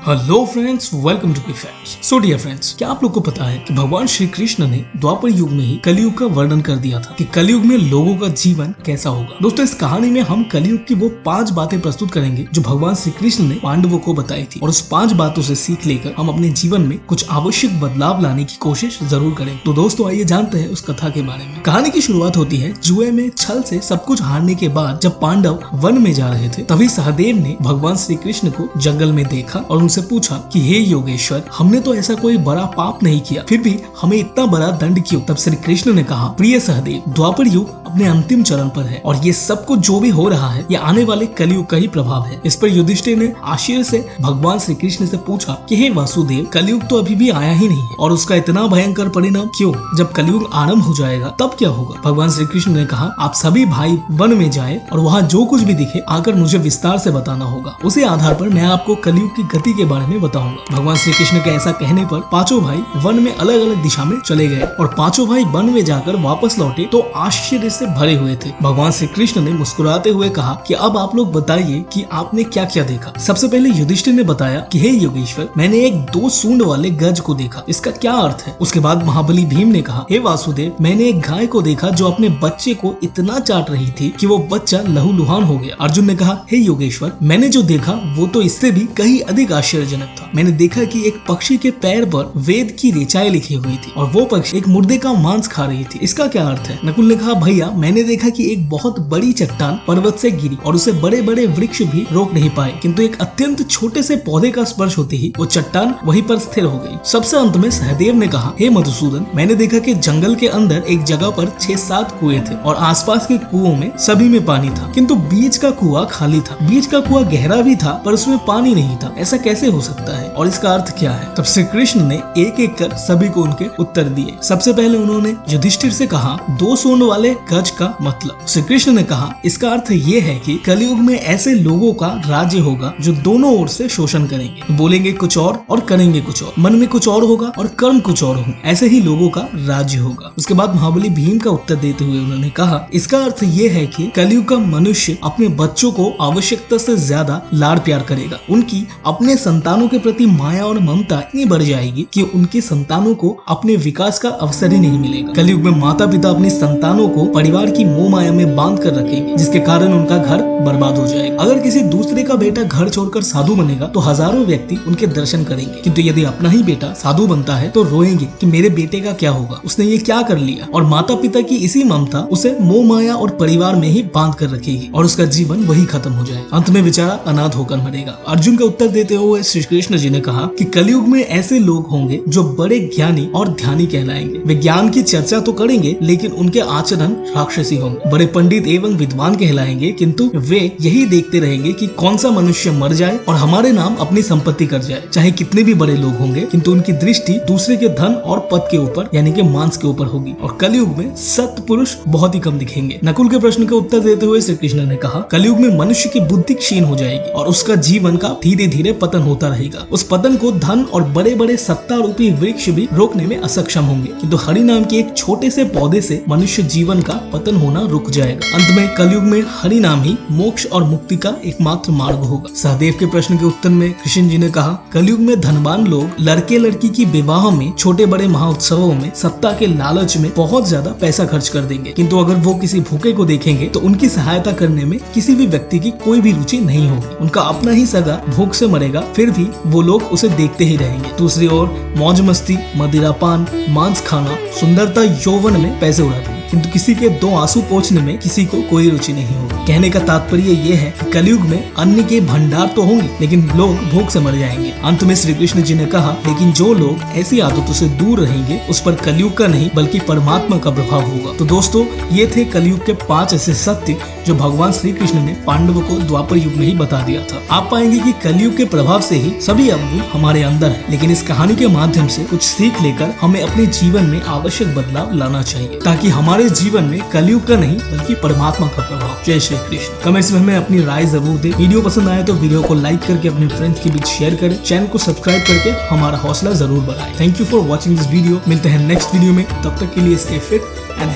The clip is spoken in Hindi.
Hello friends, welcome to facts. So dear friends, क्या आप लोग को पता है कि भगवान श्री कृष्ण ने द्वापर युग में ही कलयुग का वर्णन कर दिया था कि कलयुग में लोगों का जीवन कैसा होगा। दोस्तों, इस कहानी में हम कलयुग की वो 5 बातें प्रस्तुत करेंगे जो भगवान श्री कृष्ण ने पांडवों को बताई थी, और उस 5 बातों से सीख लेकर हम अपने जीवन में कुछ आवश्यक बदलाव लाने की कोशिश जरूर करेंगे। तो दोस्तों, आइए जानते हैं उस कथा के बारे में। कहानी की शुरुआत होती है जुए में छल से सब कुछ हारने के बाद जब पांडव वन में जा रहे थे, तभी सहदेव ने भगवान श्री कृष्ण को जंगल में देखा और उनसे पूछा कि हे योगेश्वर, हमने तो ऐसा कोई बड़ा पाप नहीं किया, फिर भी हमें इतना बड़ा दंड क्यों? तब श्री कृष्ण ने कहा, प्रिय सहदेव, द्वापर युग अपने अंतिम चरण पर है और ये सब कुछ जो भी हो रहा है ये आने वाले कलयुग का ही प्रभाव है। इस पर युधिष्ठिर ने आश्चर्य से भगवान श्री कृष्ण से पूछा कि हे वासुदेव, कलयुग तो अभी भी आया ही नहीं है और उसका इतना भयंकर परिणाम क्यों? जब कलयुग आरंभ हो जाएगा तब क्या होगा? भगवान श्री कृष्ण ने कहा, आप सभी भाई वन में जाए और वहाँ जो कुछ भी दिखे आकर मुझे विस्तार से बताना होगा। उसी आधार पर मैं आपको कलयुग की गति के बारे में बताऊंगा। भगवान श्री कृष्ण के ऐसा कहने पर पांचों भाई वन में अलग अलग दिशा में चले गए और पांचों भाई वन में जाकर वापस लौटे तो आश्चर्य से भरे हुए थे। भगवान श्री कृष्ण ने मुस्कुराते हुए कहा कि अब आप लोग बताइए कि आपने क्या क्या देखा। सबसे पहले युधिष्ठिर ने बताया कि हे योगेश्वर, मैंने एक 2 सूंड वाले गज को देखा, इसका क्या अर्थ है? उसके बाद महाबली भीम ने कहा, हे वासुदेव, मैंने एक गाय को देखा जो अपने बच्चे को इतना चाट रही थी कि वो बच्चा लहूलुहान हो गया। अर्जुन ने कहा, हे योगेश्वर, मैंने जो देखा वो तो इससे भी कहीं अधिक आश्चर्यजनक था। मैंने देखा कि एक पक्षी के पैर पर वेद की ऋचाएं लिखी हुई थी और वो पक्षी एक मुर्दे का मांस खा रही थी, इसका क्या अर्थ है? नकुल ने कहा, भैया, मैंने देखा कि एक बहुत बड़ी चट्टान पर्वत से गिरी और उसे बड़े बड़े वृक्ष भी रोक नहीं पाए, किंतु एक अत्यंत छोटे से पौधे का स्पर्श होते ही वो चट्टान वहीं पर स्थिर हो गई। सबसे अंत में सहदेव ने कहा, हे मधुसूदन, मैंने देखा कि जंगल के अंदर एक जगह पर 6-7 कुएं थे और आसपास के कुओं में सभी में पानी था, किंतु बीच का कुआं खाली था। बीच का कुआं गहरा भी था पर उसमें पानी नहीं था, ऐसा कैसे हो सकता है और इसका अर्थ क्या है? तब श्री कृष्ण ने एक एक कर सभी को उनके उत्तर दिए। सबसे पहले उन्होंने युधिष्ठिर से कहा, 2 सूंड वाले गज का मतलब? श्री कृष्ण ने कहा, इसका अर्थ ये है कि कलयुग में ऐसे लोगों का राज्य होगा जो दोनों ओर से शोषण करेंगे, बोलेंगे कुछ और करेंगे कुछ और, मन में कुछ और होगा और कर्म कुछ और होंगे, ऐसे ही लोगों का राज्य होगा। उसके बाद महाबली भीम का उत्तर देते हुए उन्होंने कहा, इसका अर्थ ये है कि कलयुग का मनुष्य अपने बच्चों को आवश्यकता से ज्यादा लाड़ प्यार करेगा। उनकी अपने संतानों के प्रति माया और ममता इतनी बढ़ जाएगी कि उनके संतानों को अपने विकास का अवसर ही नहीं मिलेगा। कलयुग में माता पिता अपनी संतानों को परिवार की मोह माया में बांध कर रखेंगे, जिसके कारण उनका घर बर्बाद हो जाएगा। अगर किसी दूसरे का बेटा घर छोड़कर साधु बनेगा तो हजारों व्यक्ति उनके दर्शन करेंगे, किंतु यदि अपना ही बेटा साधु बनता है तो रोएंगे कि मेरे बेटे का क्या होगा, उसने ये क्या कर लिया। और माता पिता की इसी ममता उसे मोह माया और परिवार में ही बांध कर रखेगी और उसका जीवन वही खत्म हो जाएगा। अंत में बेचारा अनाथ होकर मरेगा। अर्जुन का उत्तर देते हुए श्री कृष्ण जी ने कहा कि कलयुग में ऐसे लोग होंगे जो बड़े ज्ञानी और ध्यानी कहलाएंगे। वे ज्ञान की चर्चा तो करेंगे लेकिन उनके आचरण राक्षसी होंगे। बड़े पंडित एवं विद्वान कहलाएंगे, किंतु वे यही देखते रहेंगे कि कौन सा मनुष्य मर जाए और हमारे नाम अपनी संपत्ति कर जाए। चाहे कितने भी बड़े लोग होंगे, किंतु उनकी दृष्टि दूसरे के धन और पद के ऊपर यानी कि मांस के ऊपर होगी। और कलयुग में सत्पुरुष बहुत ही कम दिखेंगे। नकुल के प्रश्न का उत्तर देते हुए श्री कृष्ण ने कहा, कलयुग में मनुष्य की बुद्धि क्षीण हो जाएगी और उसका जीवन का धीरे धीरे पतन होता रहेगा। उस पतन को धन और बड़े बड़े सत्ता रूपी वृक्ष भी रोकने में असक्षम होंगे, किंतु हरि नाम के एक छोटे से पौधे से मनुष्य जीवन का पतन होना रुक जाएगा। अंत में कलयुग में हरि नाम ही मोक्ष और मुक्ति का एकमात्र मार्ग होगा। सहदेव के प्रश्न के उत्तर में कृष्ण जी ने कहा, कलयुग में धनवान लोग लड़के लड़की की विवाह में, छोटे बड़े महोत्सवों में, सत्ता के लालच में बहुत ज्यादा पैसा खर्च कर देंगे, किंतु अगर वो किसी भूखे को देखेंगे तो उनकी सहायता करने में किसी भी व्यक्ति की कोई भी रुचि नहीं होगी। उनका अपना ही सगा भूख से मरेगा, फिर भी वो लोग उसे देखते ही रहेंगे। दूसरी ओर मौज मस्ती, मदिरापान, मांस खाना, सुंदरता, यौवन में पैसे उड़ाते, किंतु किसी के 2 आंसू पोंछने में किसी को कोई रुचि नहीं होगी। कहने का तात्पर्य ये है कि कलयुग में अन्न के भंडार तो होंगे लेकिन लोग भूख से मर जाएंगे। अंत में श्री कृष्ण जी ने कहा, लेकिन जो लोग ऐसी आदतों से दूर रहेंगे उस पर कलयुग का नहीं बल्कि परमात्मा का प्रभाव होगा। तो दोस्तों, ये थे कलयुग के 5 ऐसे सत्य जो भगवान श्री कृष्ण ने पांडवों को द्वापर युग में ही बता दिया था। आप पाएंगे कि कलयुग के प्रभाव से ही सभी अवगुण हमारे अंदर है, लेकिन इस कहानी के माध्यम से कुछ सीख लेकर हमें अपने जीवन में आवश्यक बदलाव लाना चाहिए ताकि हमारे जीवन में कलयुग का नहीं बल्कि परमात्मा का प्रभाव। जय श्री कृष्ण। कमेंट्स में हमें अपनी राय जरूर दें। वीडियो पसंद आए तो वीडियो को लाइक करके अपने फ्रेंड्स के बीच शेयर करें। चैनल को सब्सक्राइब करके हमारा हौसला जरूर बढ़ाएं। Thank you for watching this video. मिलते हैं नेक्स्ट वीडियो में, तब तक के लिए स्टे फिट एंड